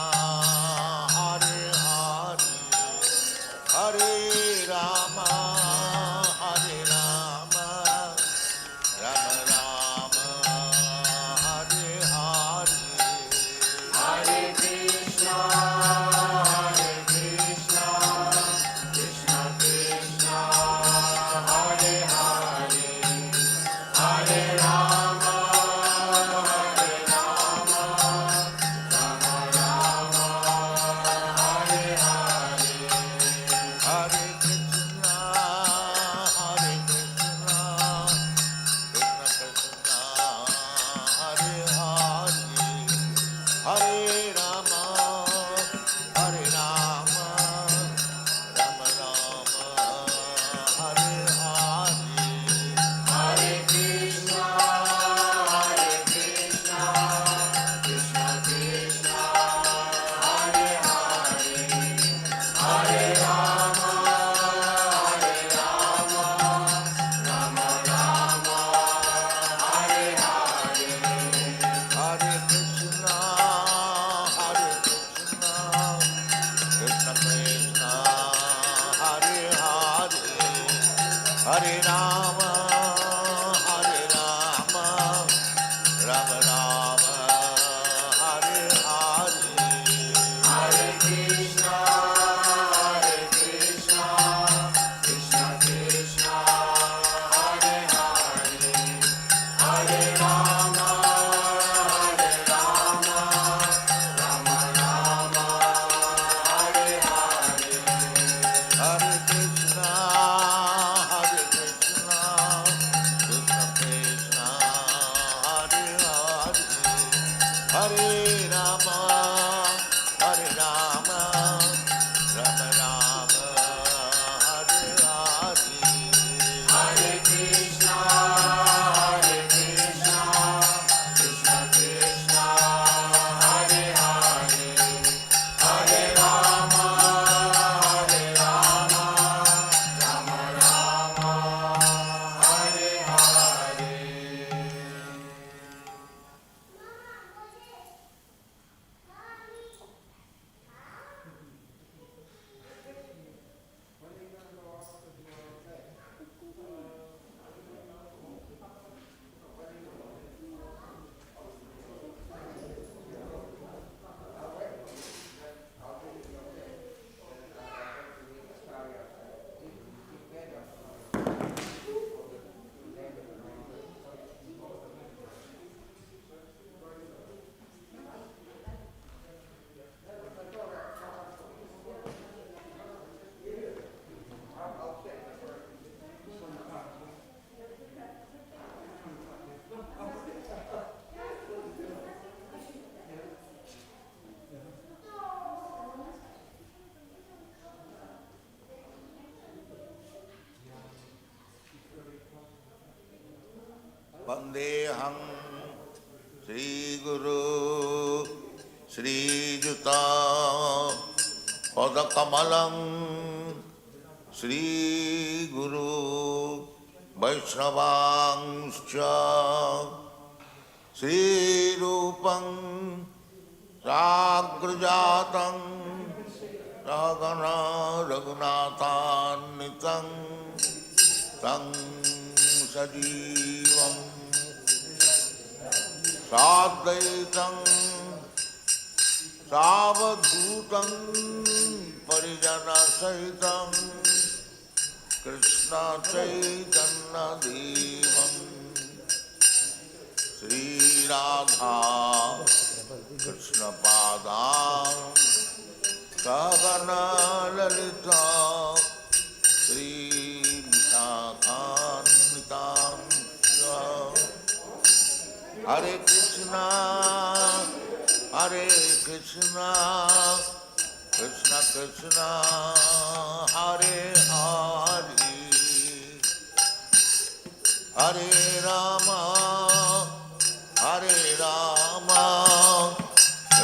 Hare Hare, Hare Rama, Rama Rama, Hare Hare. Hare Krishna, Krishna Krishna, Hare Hare, Hare Rama, Rama Rama, Hare Hare. Hare Krishna, Krishna Krishna, Hare Hare, Hare Rama, Rama Rama, Hare Hare. Hare Krishna, Krishna Krishna, Hare Hare, Hare Rama, Rama Rama, Hare Hare. Hare Krishna, Krishna Krishna, Hare Hare, Hare Rama, Rama Rama, Hare Hare. Hare Krishna, Krishna Krishna, Hare Hare, Hare Rama, Hare Rama, Hare Rama, Rama Rama, Hare Hare. Hare Krishna, Krishna Krishna, Hare Hare, Hare Rama, Rama Rama, Hare Hare. Vandeham Sri Guru Sri Juta Padakamalam Sri Guru Vaishnavangscha Sri Rupam Sagrajatam Ragana Raghunathan Tang Sajivam Sadhaitam Savadhutam Parijana Sahitam Krishna Chaitanya Devam Sri Radha Krishna Padam Sagana Lalita Sri Visakhanvitam Hare Krishna, Krishna Krishna, Hare Hare, Hare Rama,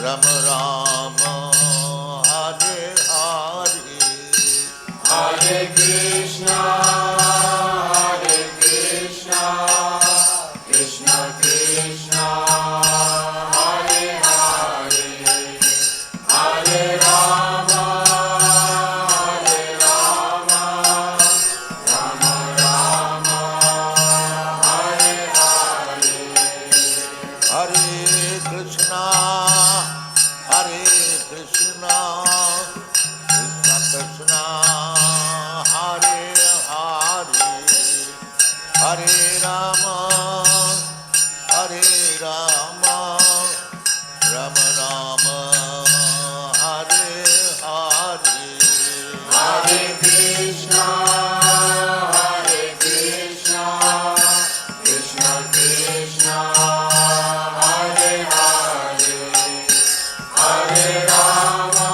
Rama Rama, Hare Hare, Hare Krishna, Krishna Krishna, Hare Hare, Hare Rama, Rama Rama, Hare Hare, Hare Krishna, Krishna Krishna, Hare Hare, Hare Rama, Rama Rama, Hare Hare, Hare Krishna, Krishna Krishna, Hare Hare, Hare Rama,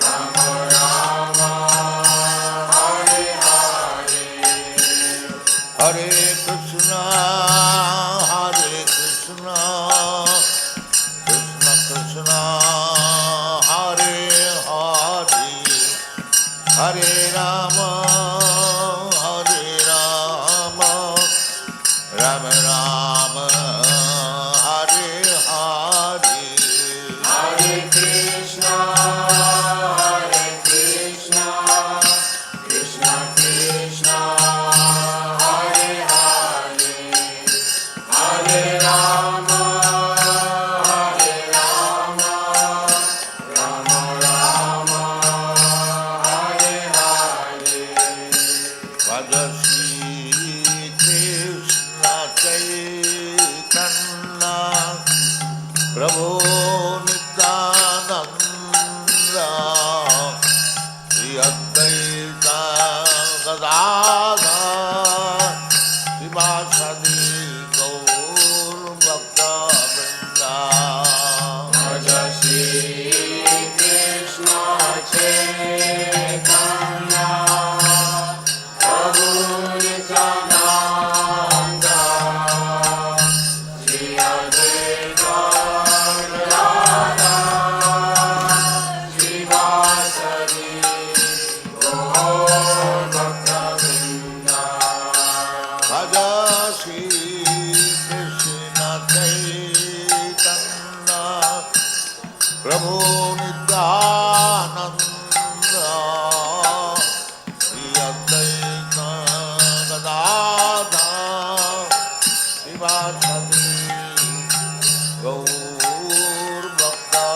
Rama Rama, Hare Hare, Hare Krishna, Krishna Krishna, Hare Hare, Hare Rama, Rama Rama, Hare Hare, Hare Krishna, Krishna Krishna, Hare Hare, Hare Rama, Rama Rama, Hare Hare, Vajashri Krishna Chaitanya Prabhu Nityananda Sri Advaita Gadadhar Sivasadi Gaur Srivasati Gaur Bhakta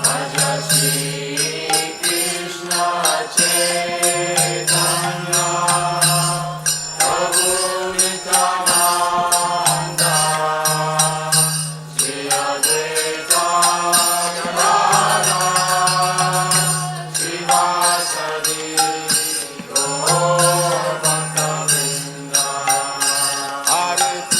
Bhaja Shri Krishna Chaitanya Prabhu Nityananda Shri Advaita Gadadhara Srivasati Gaur Bhakta Hare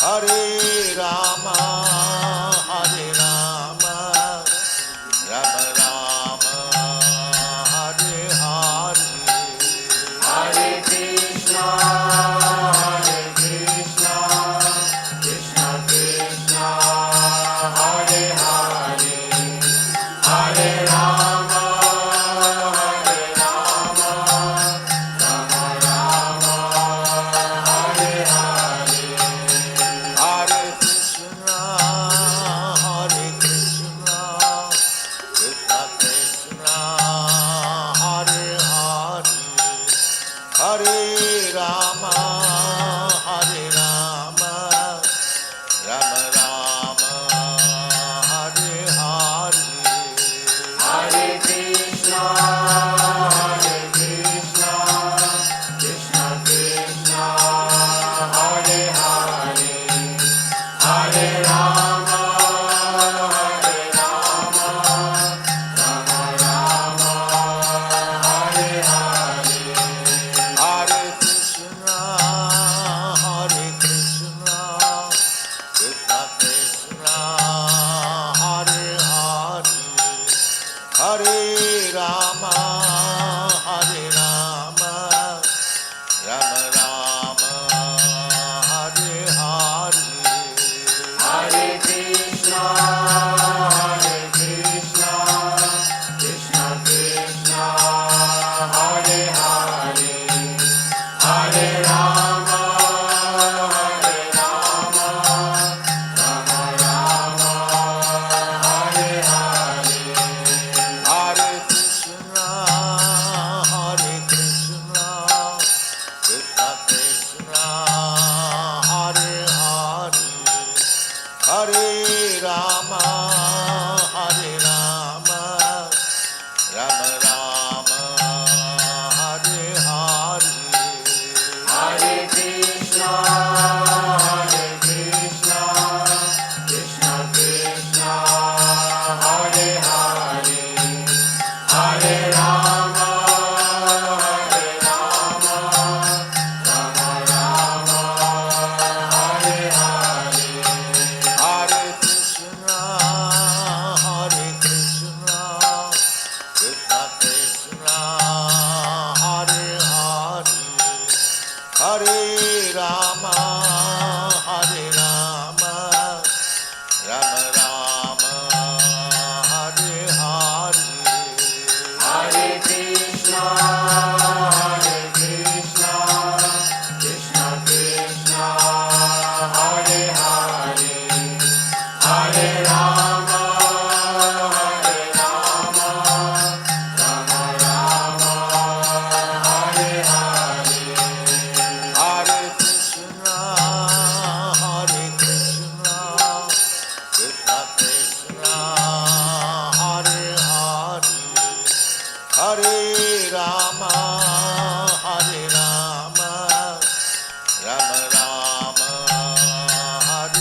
Hare Rama, Hare Rama, Rama Rama, Hare Hare. Hare Krishna, Krishna Krishna, Hare Hare, Hare Rama, Rama Rama, Hare Hare. Hare Krishna, Krishna Krishna, Hare Hare, Hare Rama, Rama Rama, Hare Hare. Hare Krishna, Krishna Krishna, Hare Hare, Hare Rama, Rama Rama, Hare Hare. Hare Krishna, Krishna Krishna, Hare Hare, Hare Rama, Rama Rama, Hare Hare. Hare Krishna, Krishna Krishna, Hare Hare, Hare Rama, Rama Rama, Hare Hare. Hare Krishna, Krishna Krishna, Hare Hare, Hare Rama, Rama Rama, Hare Hare. Hare Krishna, Krishna Krishna, Hare Hare, Hare Rama, Rama Rama, Hare Hare. Hare Krishna, Krishna Krishna, Hare Hare, Hare Rama, Rama Rama, Hare Hare. Hare Krishna, Krishna Krishna, Hare Hare, Hare Rama, Rama Rama, Hare Hare. Hare Krishna, Krishna Krishna, Hare Hare, Hare Rama, Rama Rama, Hare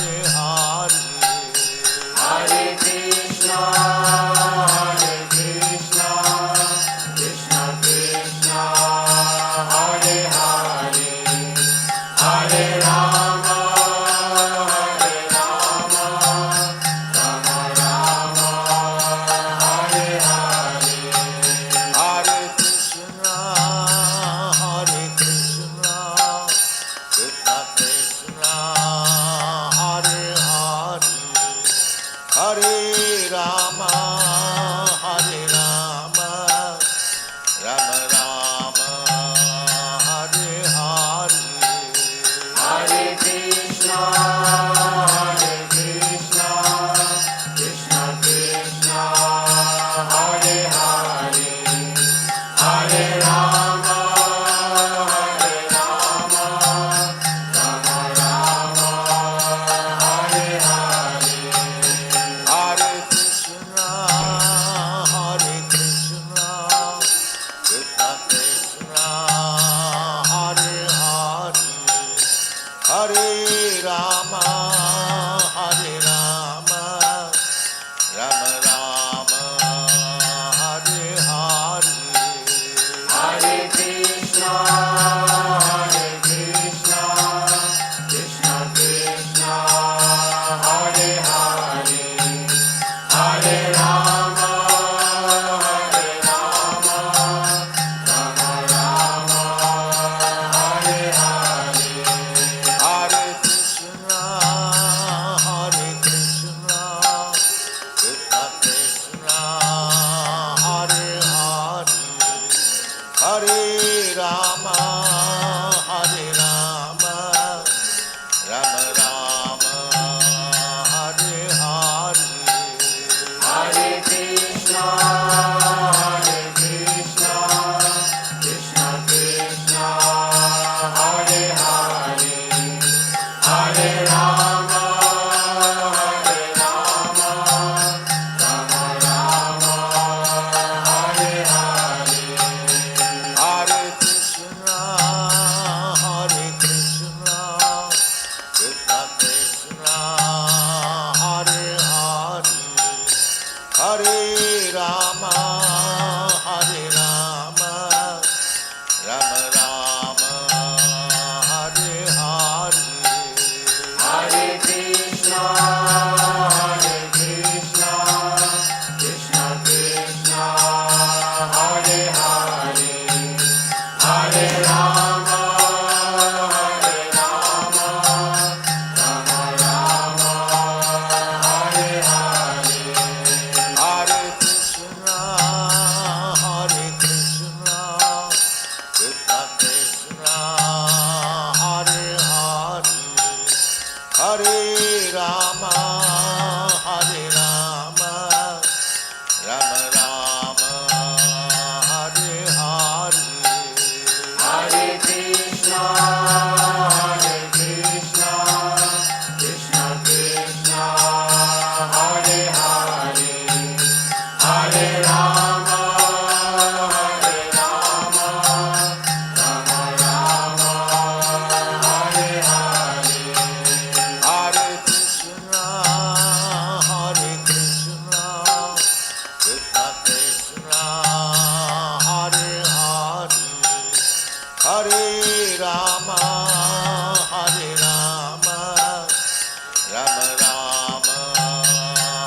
Rama Rama,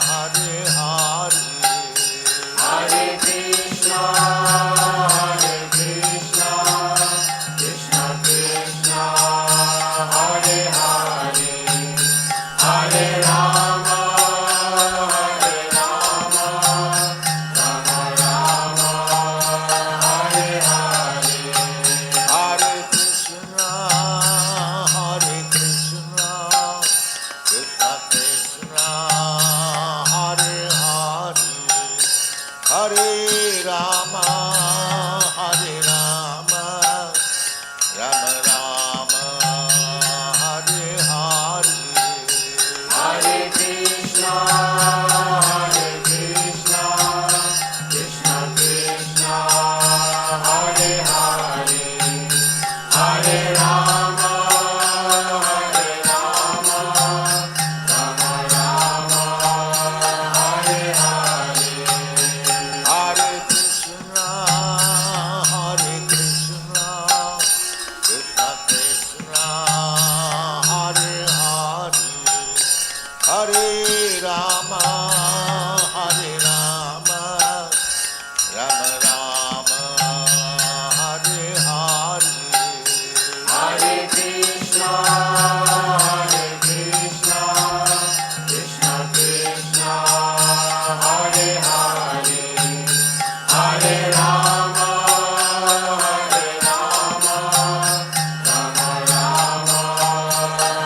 Hare Hare, Hare Krishna, Krishna Krishna, Hare Hare, Hare Rama, Rama Rama, Hare Hare. Hare Krishna, Krishna Krishna, Hare Hare, Hare Rama, Rama Rama, Hare Hare. Hare Krishna, Krishna Krishna, Hare Hare, Hare Rama, Rama Rama, Hare Hare. Hare Krishna, Krishna Krishna, Hare Hare, Hare Rama, Rama Rama, Hare Hare. Hare Krishna, Krishna Krishna, Hare Hare, Hare Rama, Rama Rama,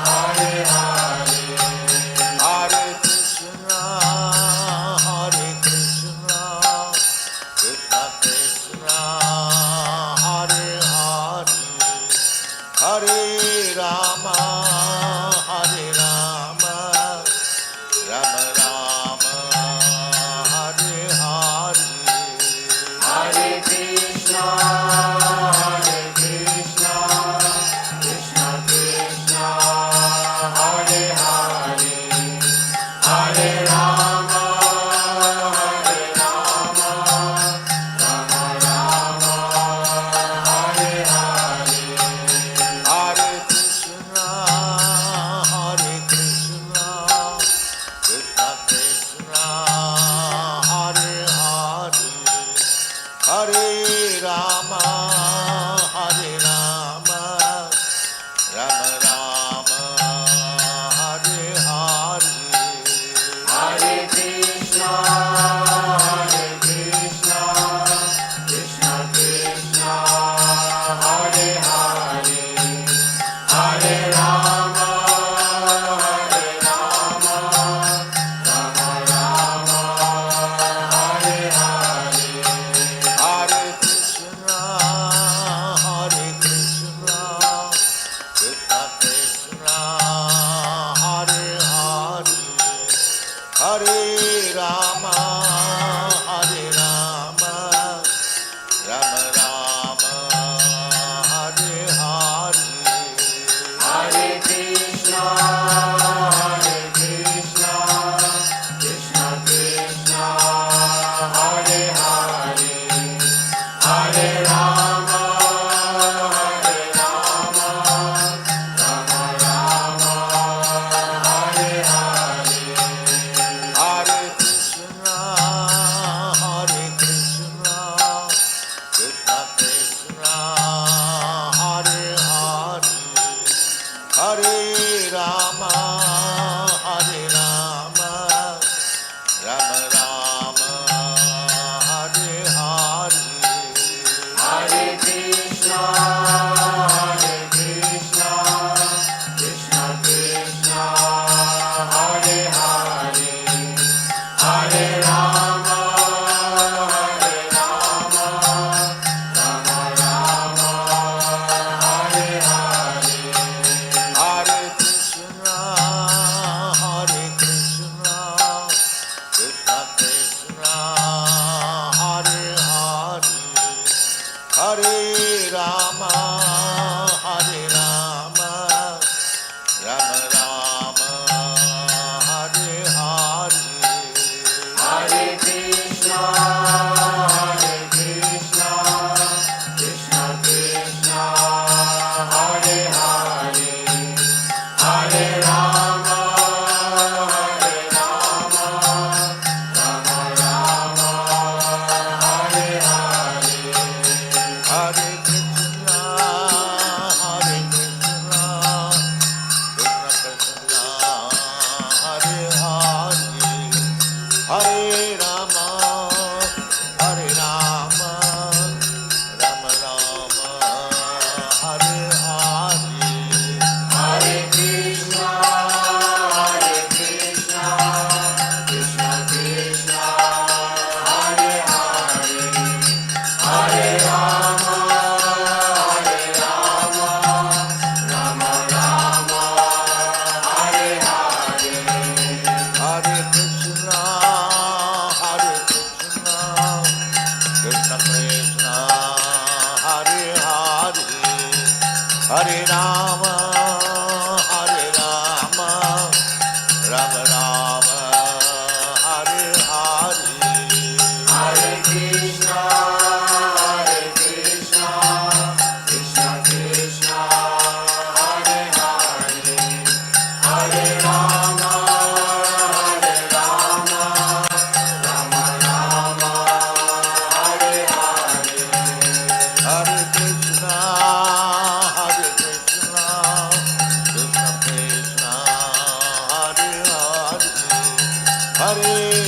Hare Hare. Hare Krishna, Krishna Krishna, Hare Hare, Hare Rama, Rama Rama, Hare Hare. Hare Krishna, Krishna Krishna, Hare Hare, Hare Rama, Rama Rama, Hare Hare. Hare Krishna, Krishna Krishna, Hare Hare, Hare Rama, Rama Rama, Hare Hare. Hare Krishna, Krishna Krishna, Hare Hare, Hare Rama, Rama Rama, Hare Hare. Hare Krishna, Krishna Krishna, Hare Hare, Hare Rama, Rama Rama, Hare Hare. Hare Krishna, Krishna Krishna, Hare Hare, Hare Rama, Rama Rama, Hare Hare. Hare Rama Rama, Hare Hare, Hare Krishna, Krishna Krishna, Hare Hare, Hare Rama, Rama Rama, Hare Hare. Hare Krishna, Krishna Krishna, Hare Hare, Hare